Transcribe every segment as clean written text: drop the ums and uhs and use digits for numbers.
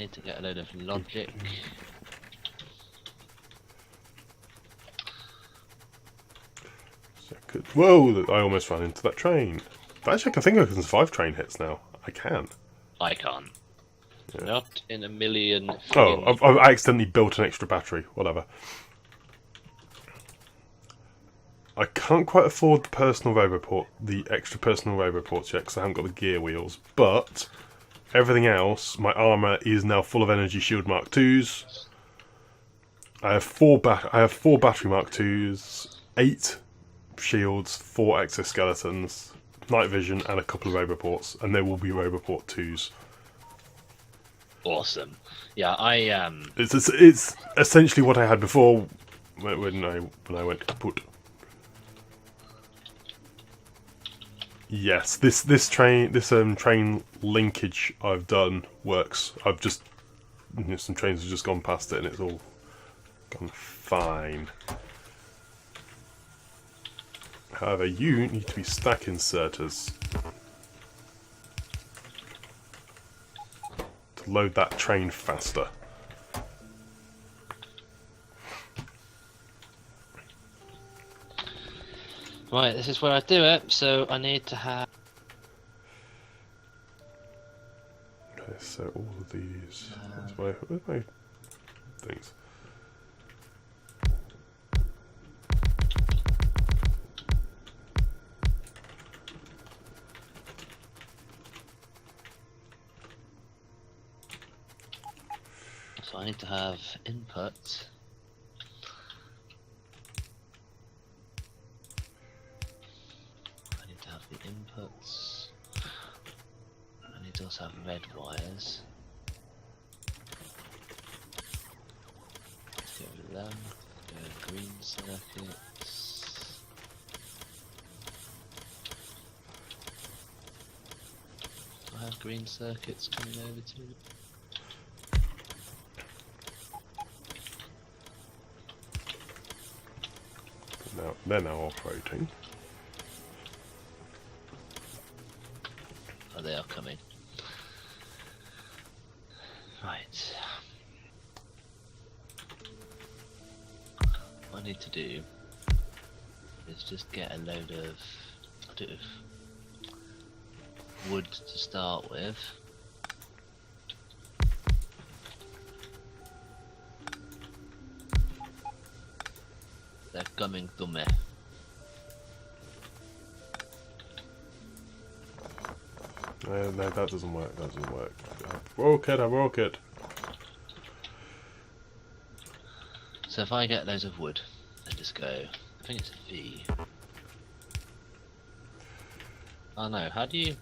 Need to get a load of logic. Whoa! I almost ran into that train. But actually, I think I can survive train hits now. I can. I can't. Yeah. Not in a million. Oh, I've accidentally built an extra battery. Whatever. I can't quite afford the extra personal roboports yet because I haven't got the gear wheels. But everything else, my armor is now full of energy shield Mark IIs. I have four battery Mark IIs, 8 shields, 4 exoskeletons, night vision, and a couple of roboports, and there will be roboport 2s. Awesome. Yeah, It's essentially what I had before when I went kaput. Yes, this train linkage I've done works. I've just some trains have just gone past it and it's all gone fine. However, you need to be stack inserters to load that train faster. right, this is where I do it, so I need to have... Okay, so all of these... where's my things? So I need to have input. I need to have the inputs. I need to also have red wires. Let's get rid of them. Go green circuits. Do I have green circuits coming over to me? Now they're now operating. Oh, they are coming. Right. What I need to do is just get a load of wood to start with. They're coming to me. No, that doesn't work. That doesn't work. I broke it. So if I get loads of wood and just go, I think it's a V. Oh no, how do you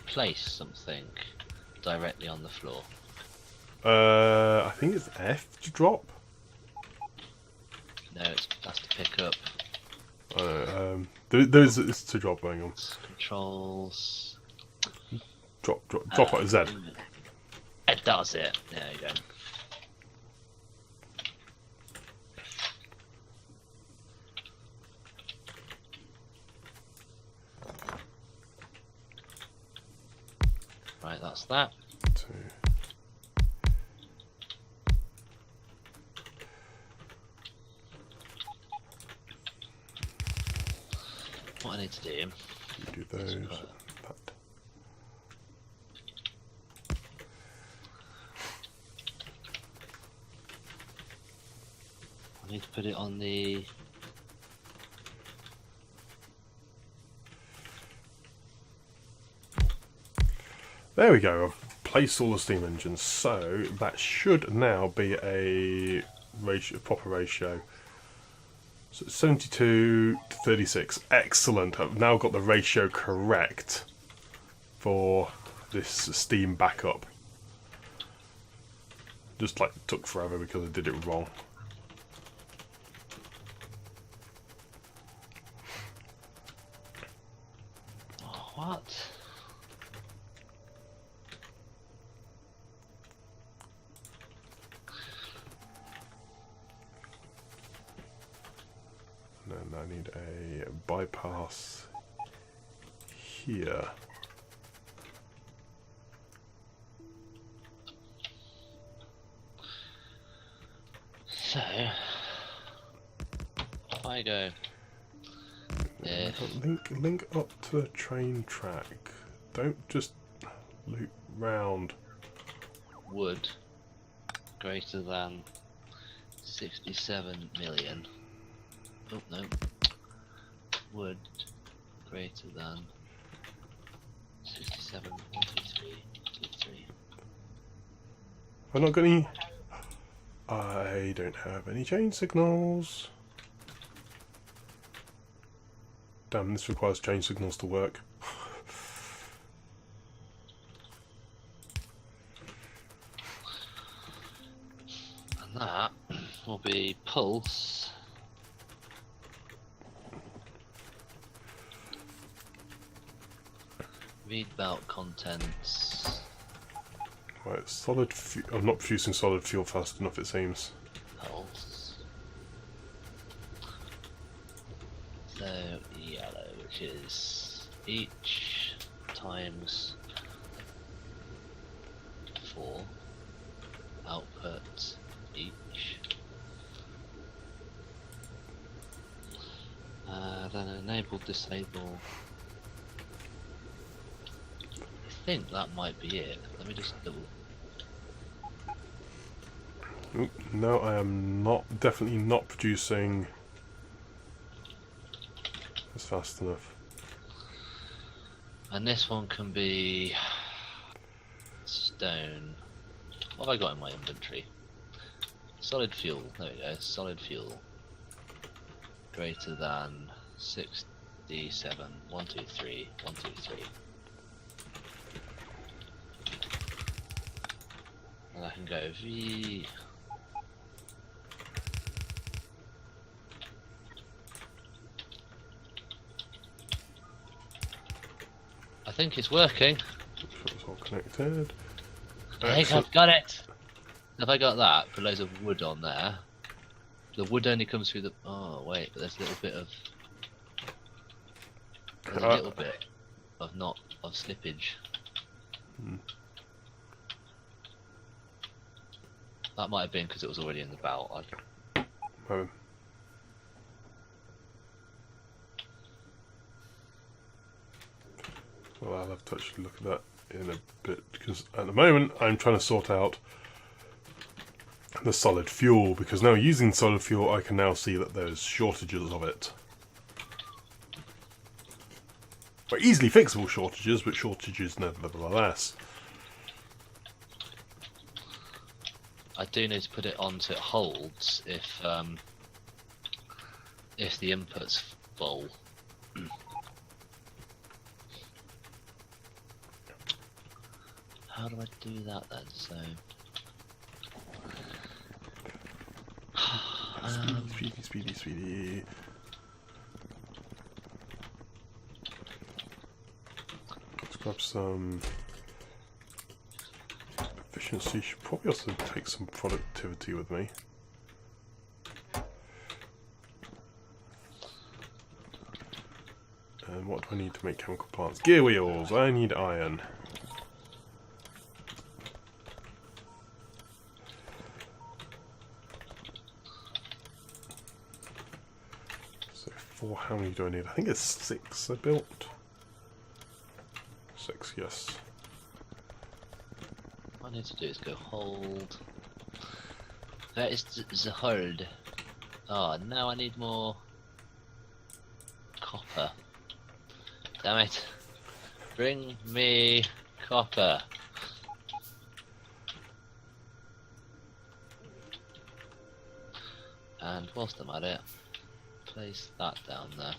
place something directly on the floor? I think it's F to drop. No, that's to pick up. There's it's to drop going on. Controls. Drop it at Z. It does it. There you go. Right, that's that. 2. What I need to do. You do those. That. I need to put it on the... There we go. I've placed all the steam engines, so that should now be a proper ratio. So 72 to 36. Excellent. I've now got the ratio correct for this steam backup. Just like took forever because I did it wrong. Oh, what? And then I need a bypass here. So, if I go, Link up to the train track. Don't just loop round. wood greater than 67 million. Oh no. Wood greater than 67. 1, 2, 3, 2, 3. I've not got any. I don't have any chain signals. Damn, this requires chain signals to work. And that will be pulse. Read belt contents. Right, solid. I'm not producing solid fuel fast enough, it seems. Pulse. So yellow, which is each times 4 output each. Then enable, disable. I think that might be it. Let me just double. Oop, no, I am not. Definitely not producing as fast enough. And this one can be stone. What have I got in my inventory? Solid fuel. There we go. Solid fuel. Greater than 67. 1, 2, 3. 1, 2, 3. And I can go V. I think it's working. It's all connected. I think I've got it. If I got that, put loads of wood on there. The wood only comes through the. Oh wait, but there's a little bit of. There's a little bit of not of slippage. Hmm. That might have been because it was already in the belt. Oh. Well, I'll have to actually look at that in a bit, because at the moment I'm trying to sort out the solid fuel, because now using solid fuel I can now see that there's shortages of it. Well, easily fixable shortages, but shortages nevertheless. I do need to put it on so it holds if the input's full. How do I do that then? So Speedy. Let's grab some efficiency. Should probably also take some productivity with me. And what do I need to make chemical plants? Gear wheels. I need iron. How many do I need? I think it's 6 I built. 6, yes. what I need to do is go hold. Where is the hold? Oh, now I need more copper. Damn it. Bring me copper. And whilst I'm at it, place that down there.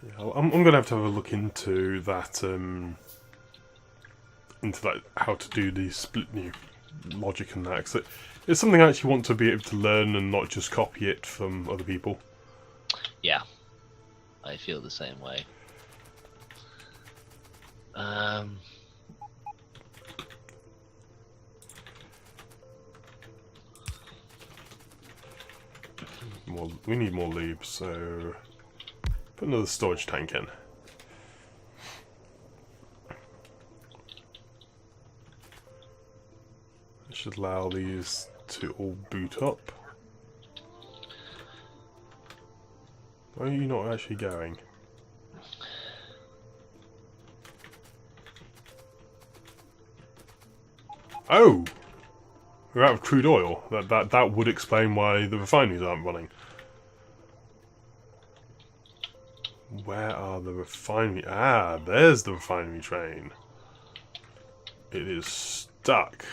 Yeah, I'm going to have a look into that, how to do the split new logic and that, because it's something I actually want to be able to learn and not just copy it from other people. Yeah, I feel the same way. We need more lube, so put another storage tank in. Should allow these to all boot up. Why are you not actually going? Oh! We're out of crude oil. That would explain why the refineries aren't running. Where are the refinery? Ah, there's the refinery train. It is stuck.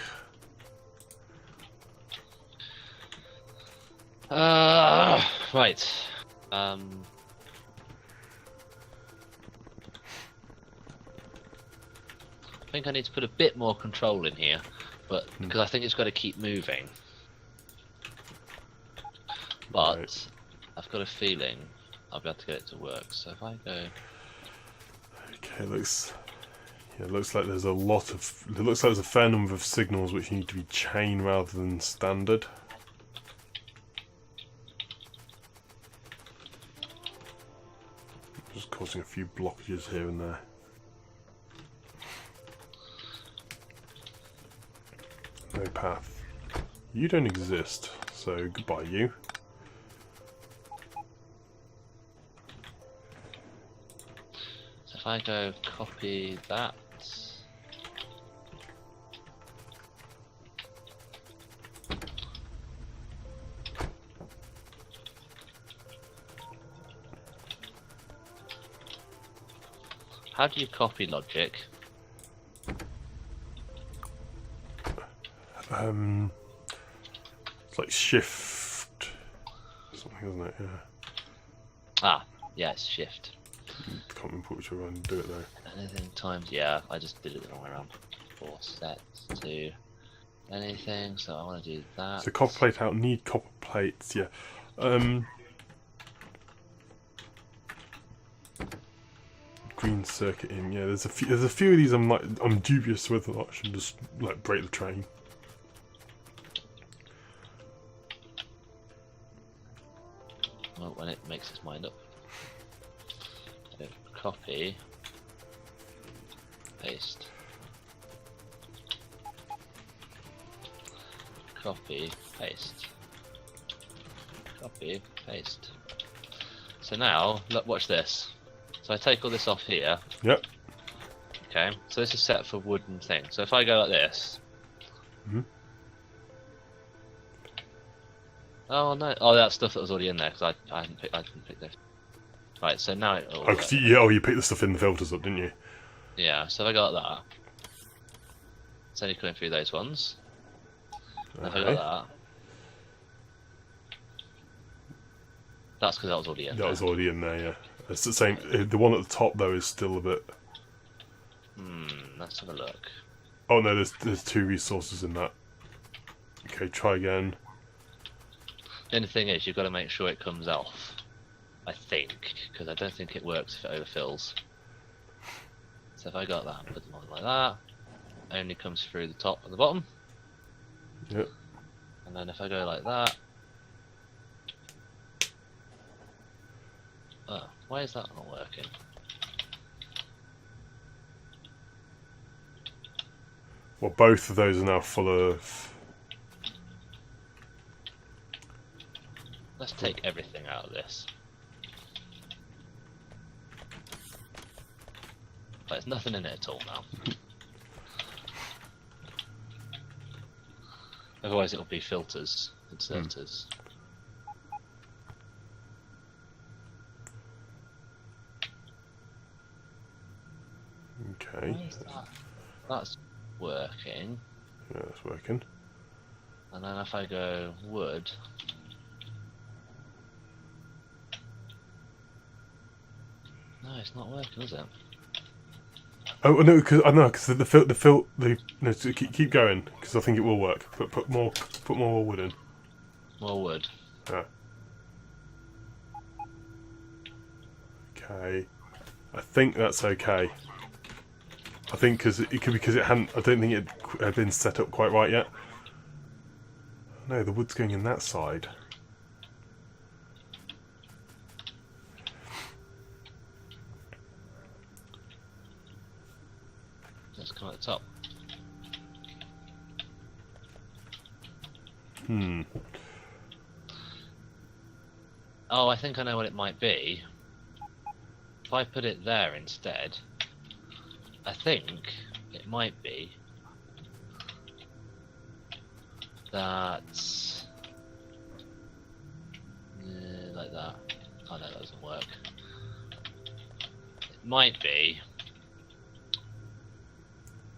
Right. I think I need to put a bit more control in here, but because I think it's got to keep moving. But Right. I've got a feeling I'll be able to get it to work. So if I go, Okay, looks like there's a lot of. It looks like there's a fair number of signals which need to be chain rather than standard. Just causing a few blockages here and there. No path. You don't exist, so goodbye you. so if I go copy that, how do you copy logic? It's like shift something, isn't it? Yeah. Ah, yes, shift. Can't remember which way I do it though. Anything times, yeah, I just did it the wrong way around. 4 sets to anything, so I want to do that. So copper plate out, need copper plates, yeah. Green circuit in, yeah. There's a few of these I'm dubious whether I should just like break the train. Well, when it makes its mind up. So copy, paste, copy, paste, copy, paste. So now, look, watch this. So I take all this off here. Yep. Okay, so this is set for wooden thing. So if I go like this. Mhm. Oh no! Oh, that's stuff that was already in there because I didn't pick this. Right, so now it. Oh, you picked the stuff in the filters up, didn't you? Yeah. So if I go like that, it's only coming through those ones. And if I go like that, that's because that was already in there. That was already in there, yeah. It's the same. The one at the top though is still a bit. Let's have a look. Oh no, there's 2 resources in that. Okay, try again. The only thing is, you've got to make sure it comes off. I think, because I don't think it works if it overfills. So if I got that and put them on like that, it only comes through the top and the bottom. Yep. And then if I go like that, oh, why is that not working? Well, both of those are now full of. Let's take everything out of this. There's nothing in it at all now. Otherwise it'll be filters, inserters. Okay. Why is that? That's working. Yeah, that's working. And then if I go wood, no, it's not working, is it? Oh no, because no, keep going because I think it will work. Put more wood in. More wood. Yeah. Okay. I think that's okay. I think because it hadn't. I don't think it had been set up quite right yet. No, the wood's going in that side. Let's come at the top. Oh, I think I know what it might be. If I put it there instead, I think it might be that like that. Oh no, that doesn't work. It might be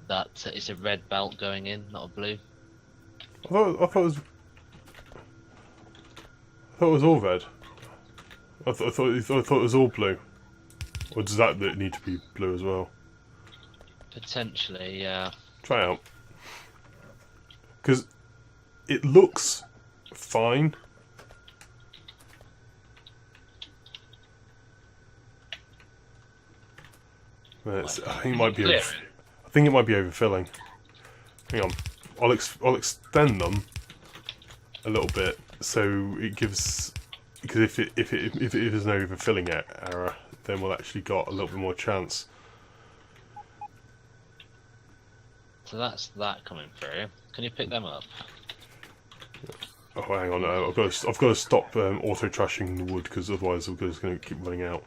that it's a red belt going in, not a blue. I thought it was all red. I thought it was all blue. Or does that bit need to be blue as well? Potentially, yeah. Try it out. Because it looks fine. I think it might be. I think it might be overfilling. Hang on, I'll extend them a little bit so it gives, because if it is an overfilling error, then we'll actually got a little bit more chance. So that's that coming through. Can you pick them up? Oh, hang on, no, I've got to stop auto trashing the wood because otherwise we're just going to keep running out.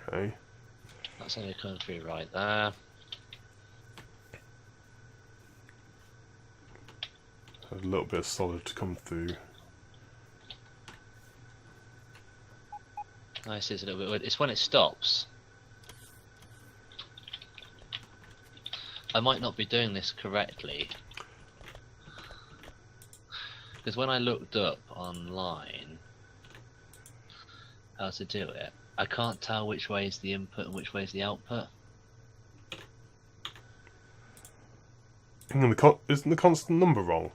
Okay. That's only coming through right there. A little bit of solid to come through. Nice, it's a little bit weird. It's when it stops. I might not be doing this correctly. Because when I looked up online how to do it, I can't tell which way is the input and which way is the output. Hang on, isn't the constant number wrong?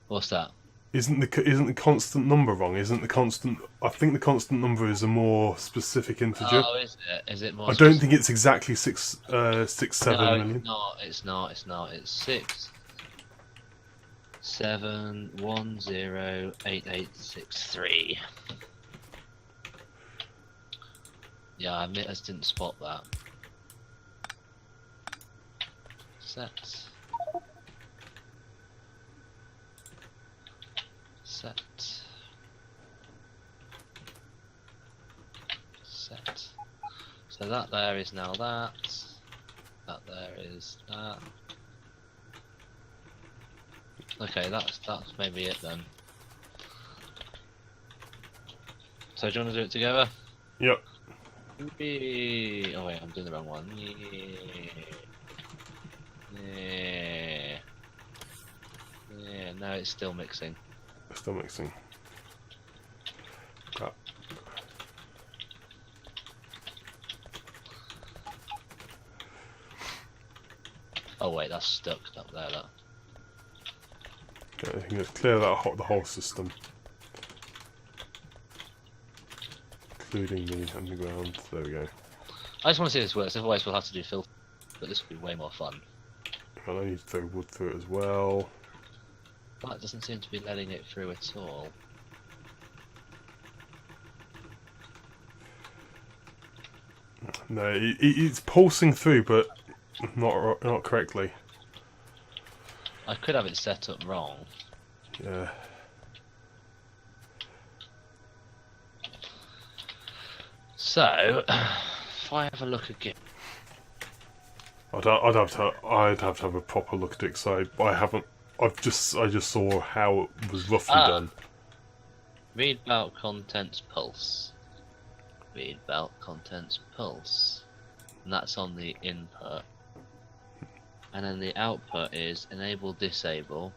What's that? Isn't the constant number wrong? Isn't the constant? I think the constant number is a more specific integer. Oh, is it? Is it more? I don't think it's exactly 6, 7 million. No, it's not. It's 6, 7, 1, 0, 8, 8, 6, 3. Yeah, I admit I didn't spot that. Set. So that there is now that. That there is that. Okay, that's maybe it then. So do you want to do it together? Yep. Oh wait, I'm doing the wrong one. Yeah, no, it's still mixing. Still mixing. Crap. Oh wait, that's stuck up there. That. Okay, I think it's clear that the whole system, including the underground. There we go. I just want to see this works. Otherwise, we'll have to do filter. But this will be way more fun. And I need to throw wood through it as well. That doesn't seem to be letting it through at all. No, it's pulsing through, but not correctly. I could have it set up wrong. Yeah. So, if I have a look again. I'd have to have a proper look at it because I haven't. I just saw how it was roughly done. Read belt contents pulse. Read belt contents pulse. And that's on the input. And then the output is enable disable.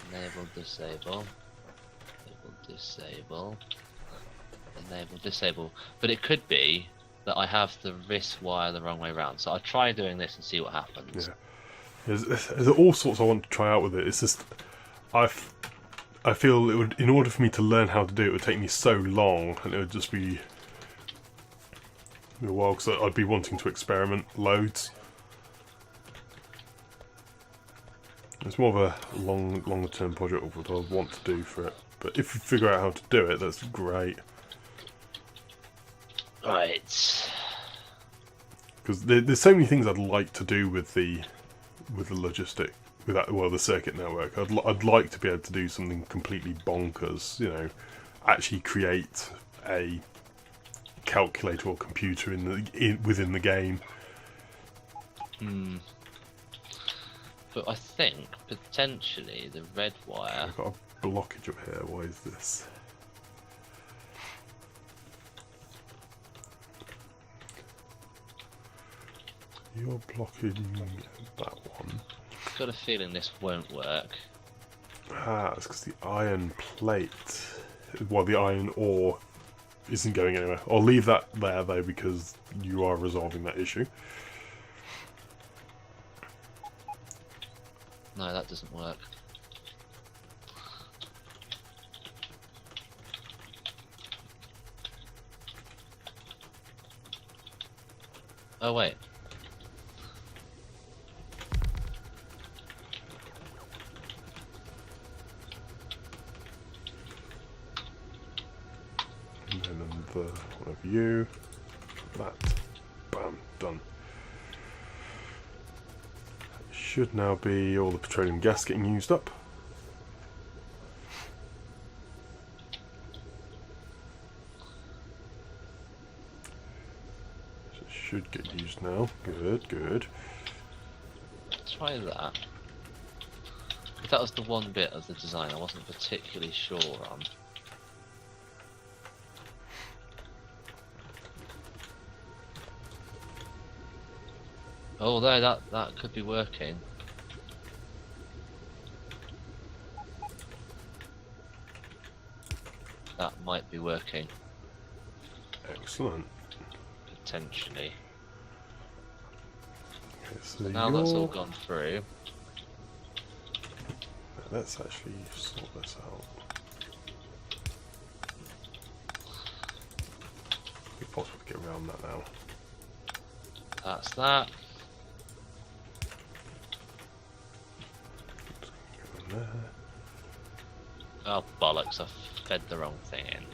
Enable disable. Enable disable. Enable disable. But it could be that I have the wrist wire the wrong way around. So I'll try doing this and see what happens. Yeah. There's all sorts I want to try out with it. It's just I feel it would, in order for me to learn how to do it, would take me so long, and it would just be a while because I'd be wanting to experiment loads. It's more of a longer term project of what I want to do for it. But if you figure out how to do it, that's great. Right. Because there's so many things I'd like to do with the logistic, with that, well, the circuit network. I'd like to be able to do something completely bonkers. You know, actually create a calculator or computer within the game. But I think potentially the red wire. I've got a blockage up here. Why is this? You're blocking that one. I've got a feeling this won't work. Ah, it's because the iron plate, well, the iron ore isn't going anywhere. I'll leave that there though, because you are resolving that issue. No, that doesn't work. Oh wait. And then another one of you. That. Bam. Done. Should now be all the petroleum gas getting used up. So it should get used now. Good, good. Try that. If that was the one bit of the design I wasn't particularly sure on. Although that could be working. That might be working. Excellent. Potentially. Okay, so Now that's all gone through. Let's actually sort this out. It's possible to get around that now. That's that. Go in there. Oh bollocks, I fed the wrong thing in.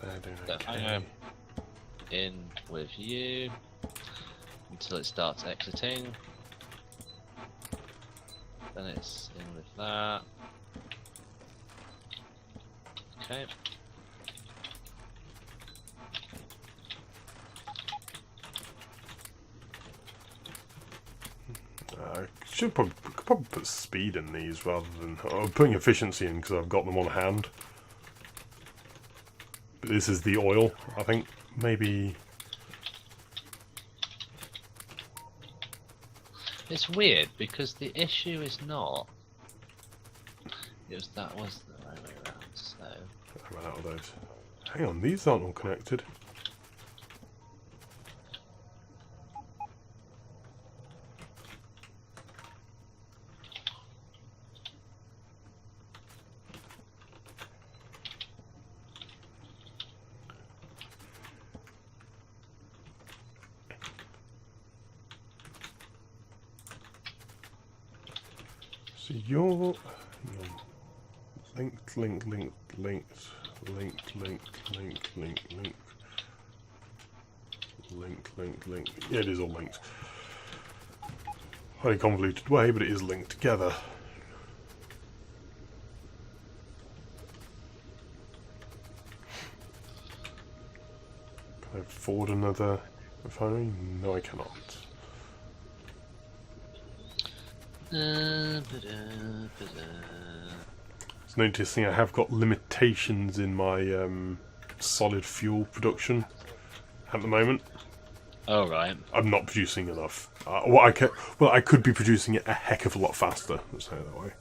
They're doing So okay. hang on. In with you until it starts exiting. Then it's in with that. Okay. I could probably put speed in these rather than putting efficiency in because I've got them on hand. But this is the oil, I think. Maybe. It's weird because the issue is not. That was the right way around. So I ran out of those. Hang on, these aren't all connected. So you're linked, linked, linked, linked, linked, linked, linked, linked, linked, linked, linked, linked. Yeah, it is all linked. Highly convoluted way, but it is linked together. Can I afford another refinery? No, I cannot. It's noticing I have got limitations in my solid fuel production at the moment. oh right. I'm not producing enough. I could be producing it a heck of a lot faster. Let's say it that way.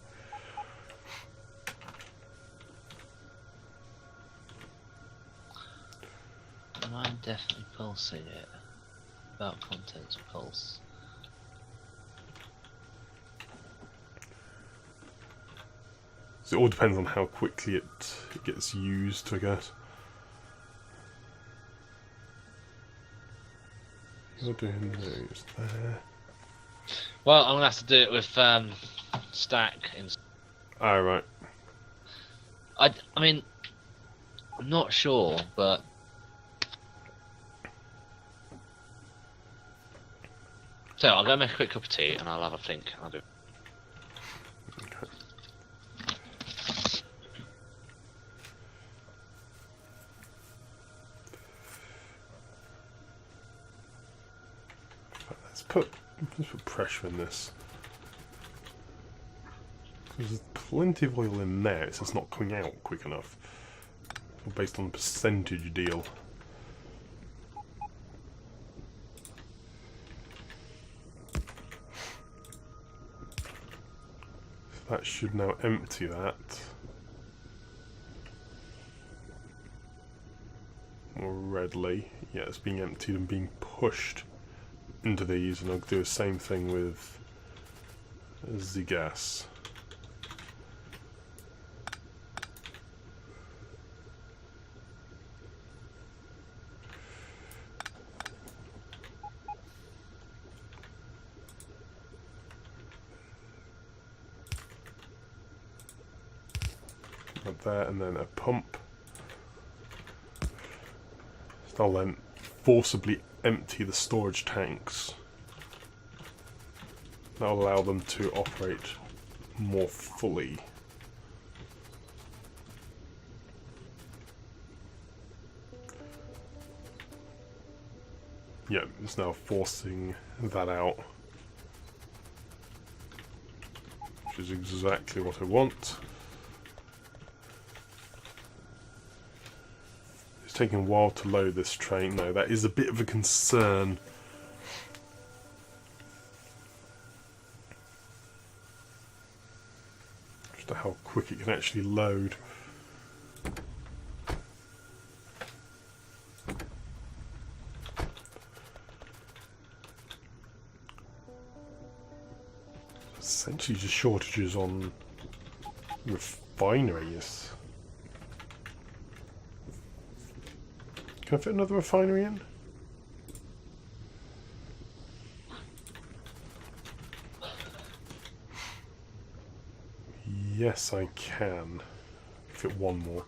And I'm definitely pulsing it. About contents pulse. So it all depends on how quickly it gets used, I guess. You're doing those there. Well, I'm gonna have to do it with stack. Right. I mean, I'm not sure, but so I'll go make a quick cup of tea and I'll have a think. I'll do. Okay. Let's put pressure in this. There's plenty of oil in there, it's just not coming out quick enough. Based on the percentage deal. That should now empty that. More readily. Yeah, it's being emptied and being pushed into these, and I'll do the same thing with the gas. Right there, and then a pump. So I'll then forcibly empty the storage tanks. That'll allow them to operate more fully. Yeah, it's now forcing that out. Which is exactly what I want. It's taking a while to load this train though, that is a bit of a concern. Just how quick it can actually load. Essentially just shortages on refineries. Can I fit another refinery in? Yes, I can. Fit one more.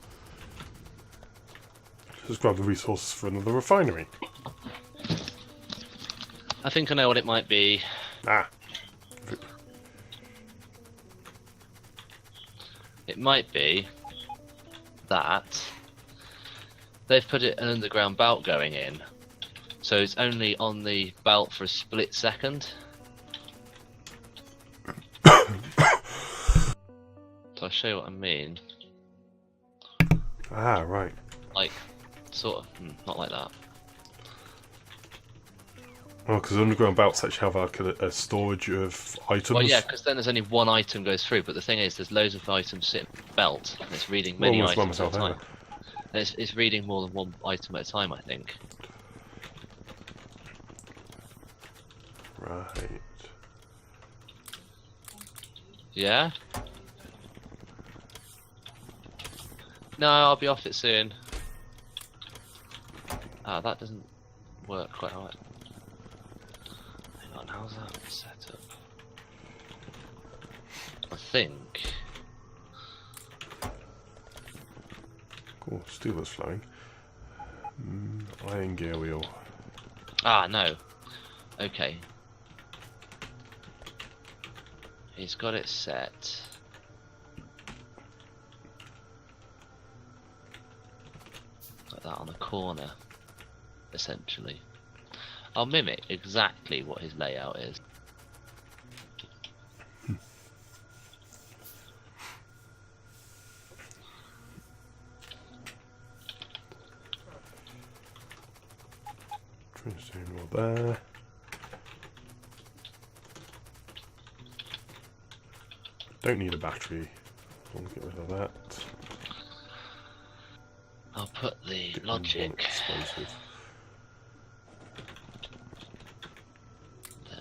Just grab the resources for another refinery. I think I know what it might be. Ah. It might be that they've put an underground belt going in, so it's only on the belt for a split second. So I'll show you what I mean. Ah, right. Like, sort of, not like that. Oh, because underground belts actually have like a storage of items. Well, yeah, because then there's only one item goes through, but the thing is, there's loads of items sitting in the belt, and it's reading many items at a time. And it's reading more than one item at a time, I think. Right. Yeah? No, I'll be off it soon. Ah, that doesn't work quite right. Hang on, how's that set up? I think... Cool, steel is flowing. Iron gear wheel. Ah, no. Okay. He's got it set. Like that on the corner, essentially. I'll mimic exactly what his layout is. Transmission wheel there. Don't need a battery. I'll get rid of that. I'll put the logic Explosive.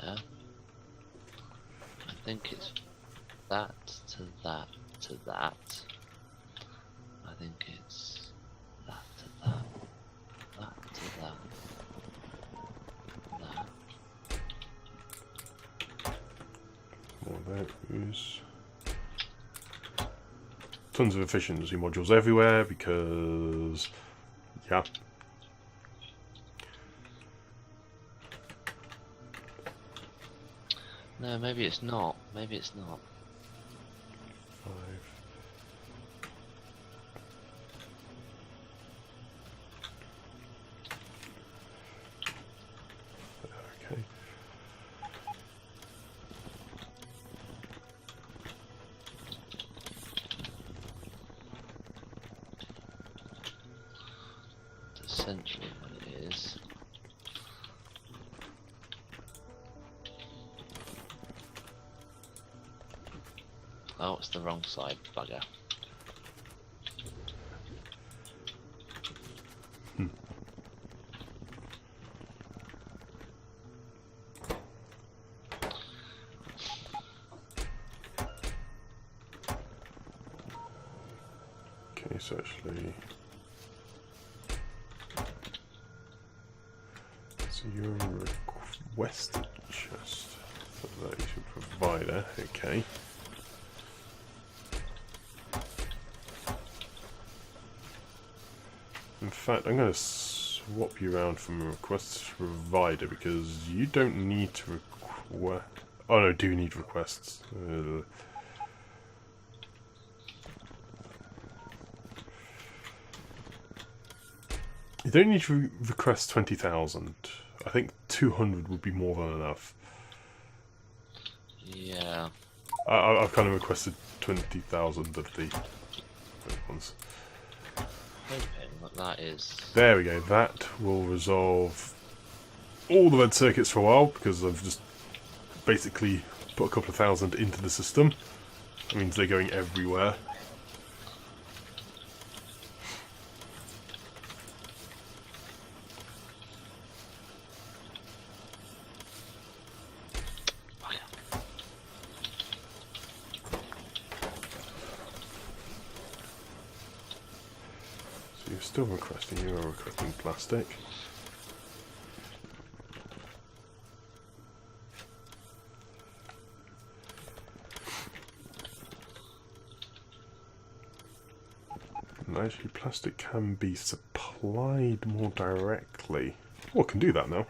there. I think it's that to that to that. I think it's that to that, that to that, that. those. Tons of efficiency modules everywhere because, yeah. No, maybe it's not. Maybe it's not. 5. Okay. Essentially what it is. Oh, it's the wrong side, bugger. Okay, so actually, so you're requested chest for that to provider. Okay. In fact, I'm going to swap you around from a request to provider because you don't need to request. Oh no, do need requests. You don't need to request 20,000. I think 200 would be more than enough. Yeah. I've kind of requested 20,000 of the ones. Hoping that that is. There we go. That will resolve all the red circuits for a while because I've just basically put a couple of thousand into the system. That means they're going everywhere. So you're still requesting, you are requesting plastic. And actually plastic can be supplied more directly. Oh, I can do that now.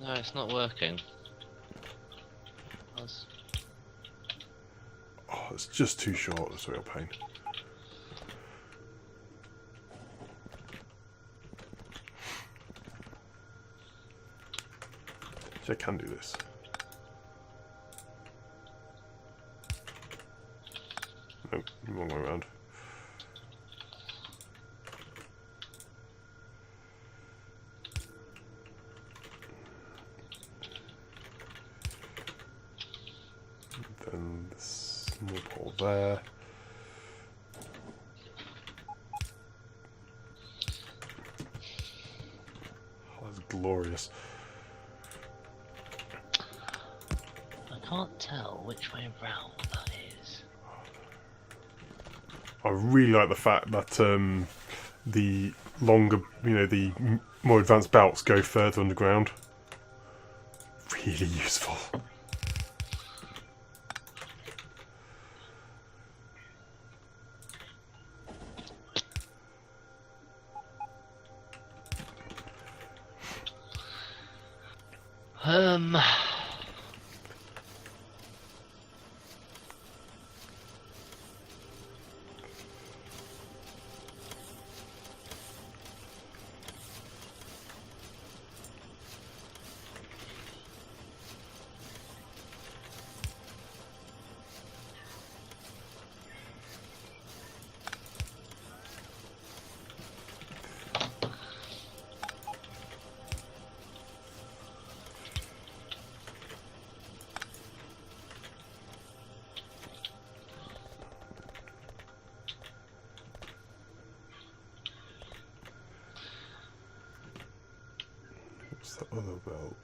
No, it's not working. That's... Oh, it's just too short, that's a real pain. So I can do this. Nope, wrong way around. Then the small pole there. Oh, that's glorious. I can't tell which way round that is. I really like the fact that the longer, the more advanced belts go further underground. Really useful. Um... What's that other belt?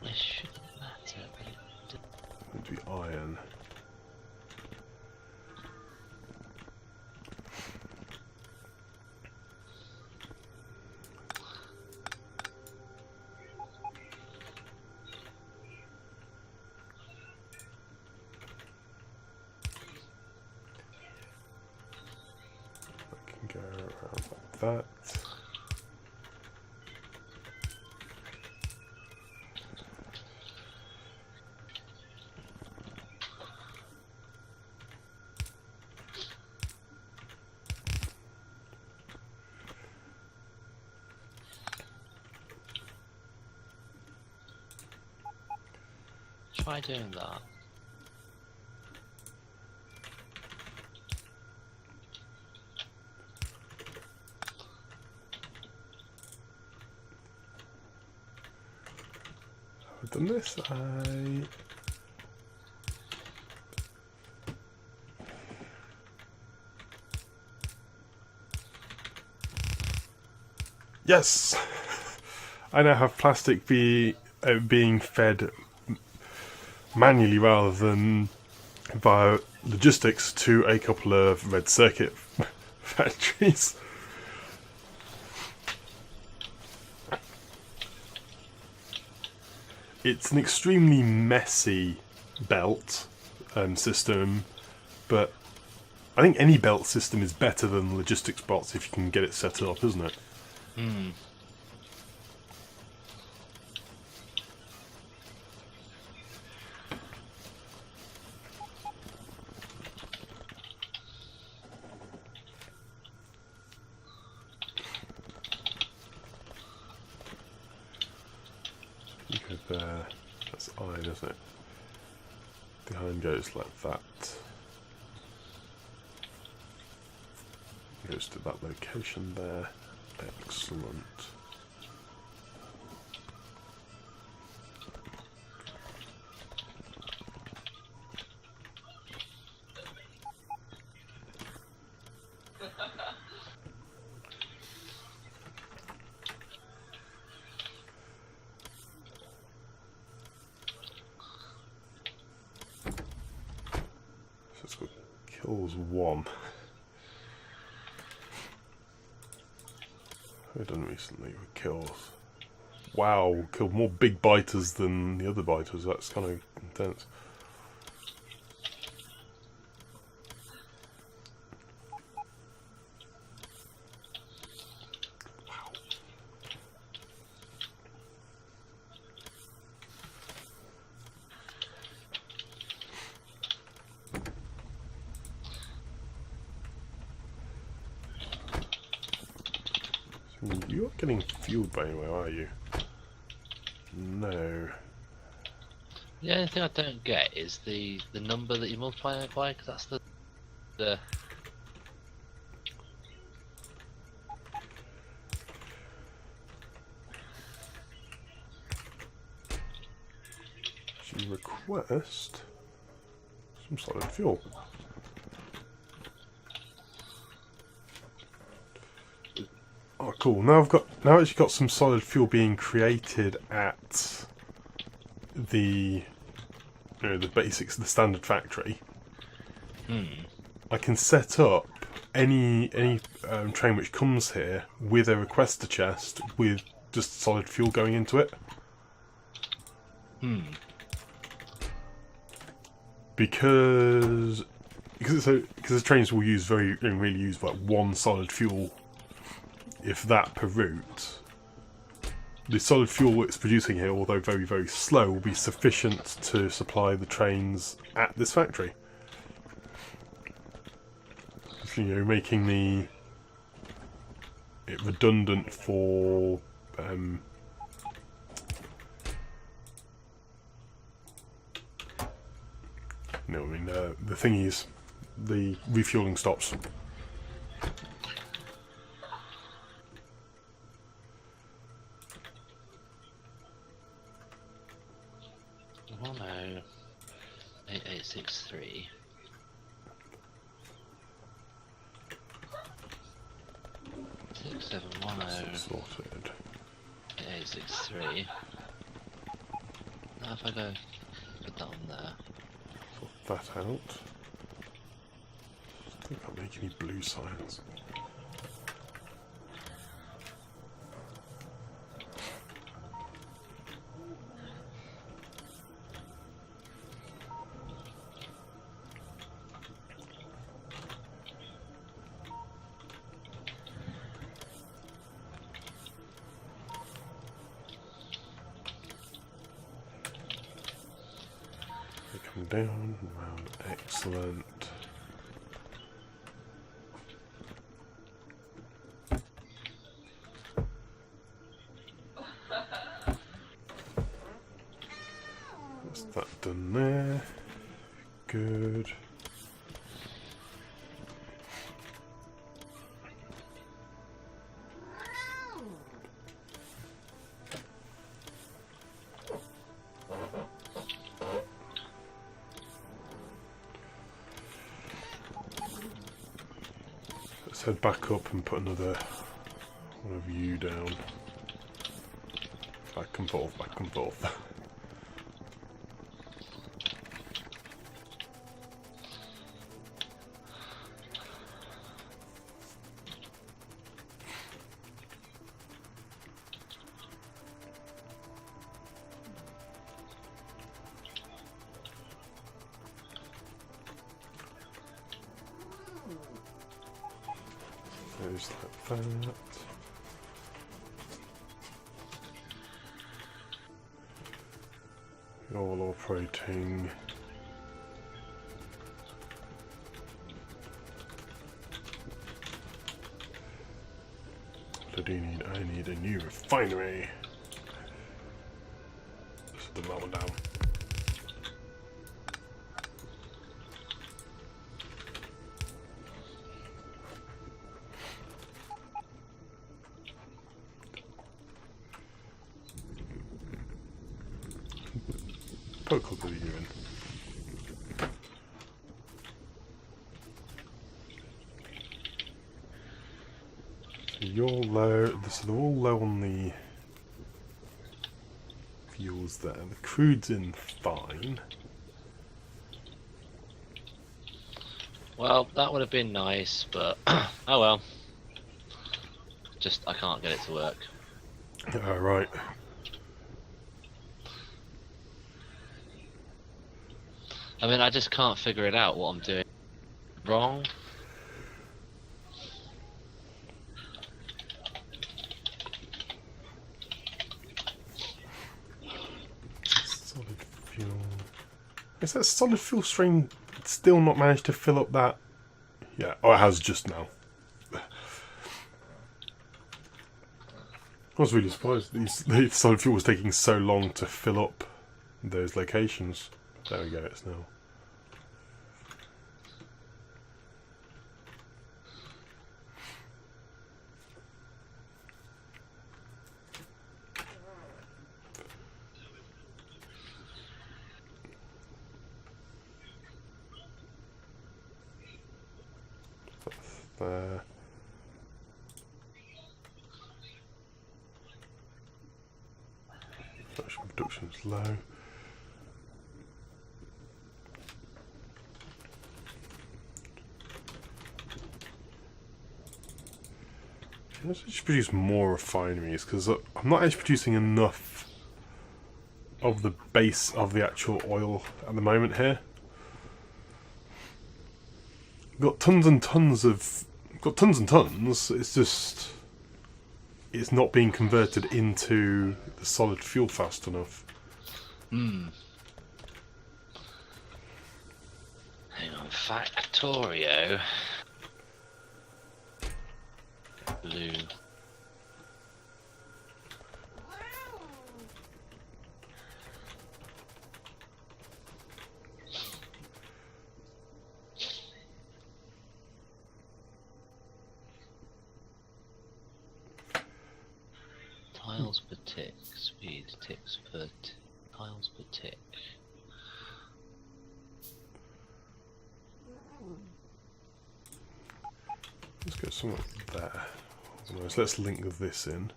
It shouldn't matter, but it did. It would be iron. I can go around like that. Try doing that. I've done this. Yes! I now have plastic being fed manually rather than via logistics to a couple of red circuit factories. It's an extremely messy belt system, but I think any belt system is better than logistics bots if you can get it set up, isn't it? Hmm. There, that's iron, isn't it? The iron goes like that. Goes to that location there. Excellent. It's got kills one. We've done recently with kills. Wow, killed more big biters than the other biters. That's kind of intense. Wow. You're getting fueled by anywhere, are you? No. The only thing I don't get is the number that you multiply it by, because that's the You request some solid fuel. Oh, cool. Now I've actually got some solid fuel being created at the the basics, the standard factory. I can set up any train which comes here with a requester chest with just solid fuel going into it. Because the trains will use really use like one solid fuel, if that, per route. The solid fuel it's producing here, although very, very slow, will be sufficient to supply the trains at this factory. So, making it redundant for the thingies, the refueling stops. Oh no. 8863. Sorted. 8863. How if I go put that on there? Put that out. I can't make any blue signs. Come down, round, excellent. That's that done there. Good. Let's head back up and put another one of you down. Back and forth, back and forth. There's like that. All operating. What do you need? I need a new refinery. Just put that one down. Put a couple of you in. So you're low. So they're all low on the fuels there. The crude's in fine. Well, that would have been nice, but oh well. Just I can't get it to work. Right. I mean, I just can't figure it out what I'm doing wrong. Solid fuel. Is that solid fuel stream still not managed to fill up that? Yeah, oh, it has just now. I was really surprised the solid fuel was taking so long to fill up those locations. There we go, it's now. There. Actual production's low. Let's just produce more refineries because I'm not actually producing enough of the base of the actual oil at the moment here. Got tons and tons. It's just it's not being converted into the solid fuel fast enough. Hmm. Hang on, Factorio. Blue. Tiles per tick, speed ticks per tiles per tick. Let's go somewhere there. Otherwise, let's link this in.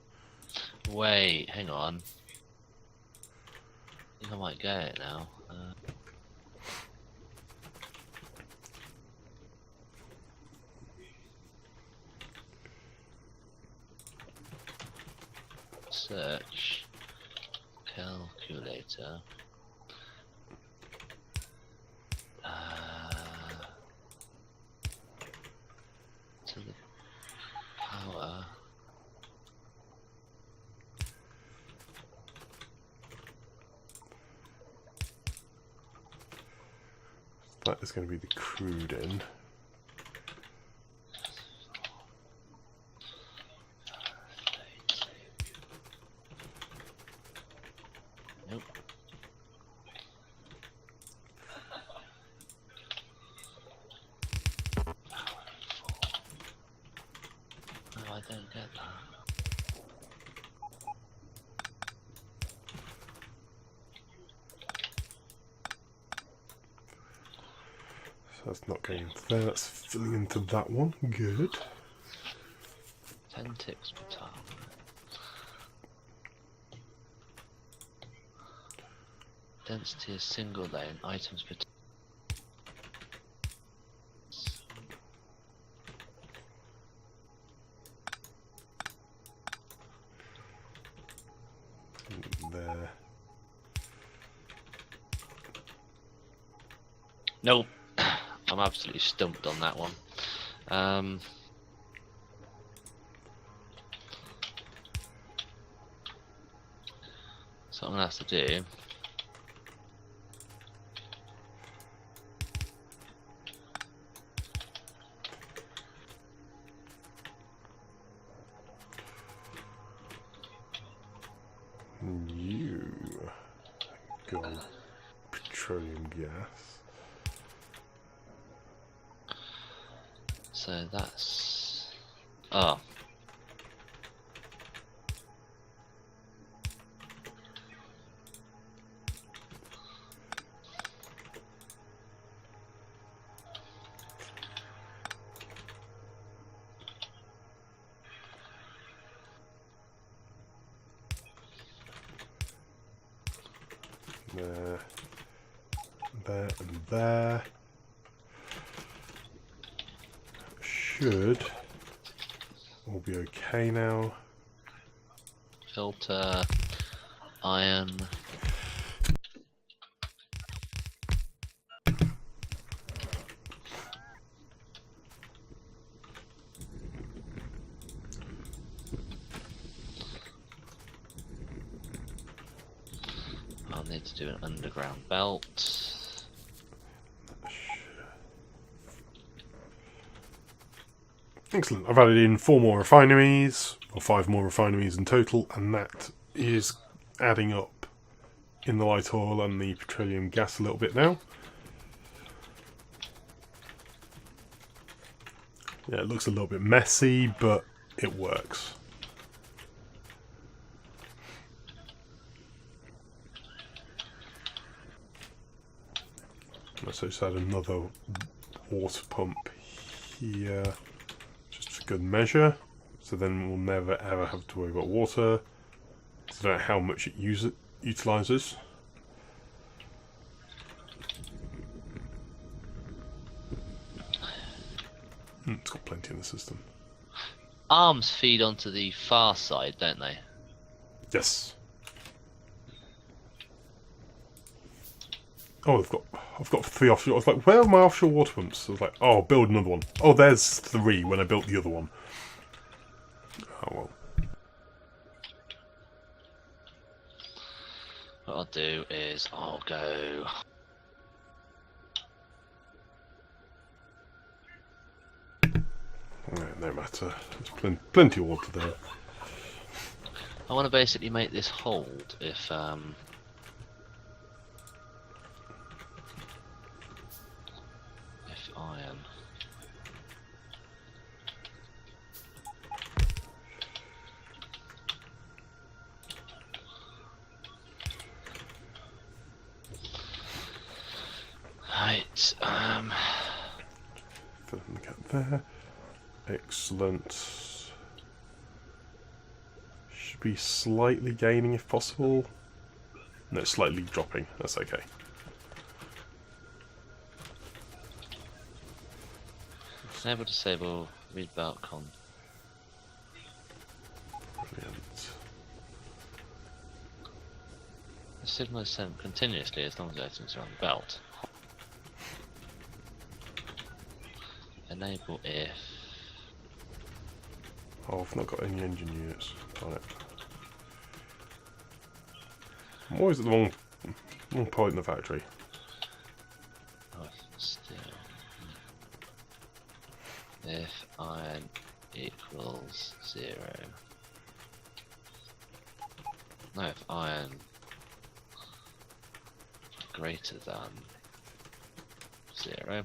Wait, hang on. think I might get it now. Search calculator. To the power. That is going to be the crude in. Nope. No, I don't get that. So that's not going into there, that's filling into that one. Good. 10 ticks per time. Density is single lane, items per There. Nope. I'm absolutely stumped on that one. So what I'm gonna have to do. You go on petroleum gas. So that's. Oh. There, there, and there. Should all be okay now. Filter, iron. I'll need to do an underground belt. Excellent. I've added in 4 more refineries, or 5 more refineries in total, and that is adding up in the light oil and the petroleum gas a little bit now. Yeah, it looks a little bit messy, but it works. Let's just add another water pump here, just for good measure. So then we'll never ever have to worry about water. So I don't know how much it utilises. It's got plenty in the system. Arms feed onto the far side, don't they? Yes. Oh, I've got 3 offshore. I was like, where are my offshore water pumps? I was like, oh, I'll build another one. Oh, there's 3 when I built the other one. Oh well. What I'll do is I'll go. No matter. There's plenty of water there. I want to basically make this hold if iron. Right. Fill in the gap there. Excellent. Should be slightly gaining if possible. No, it's slightly dropping. That's okay. Enable disable read belt con. Brilliant. The signal is sent continuously as long as items are on the belt. Enable if. Oh, I've not got any engine units. Darn it. I'm always at the wrong point in the factory. Oh, still. If iron equals 0. No, if iron greater than 0.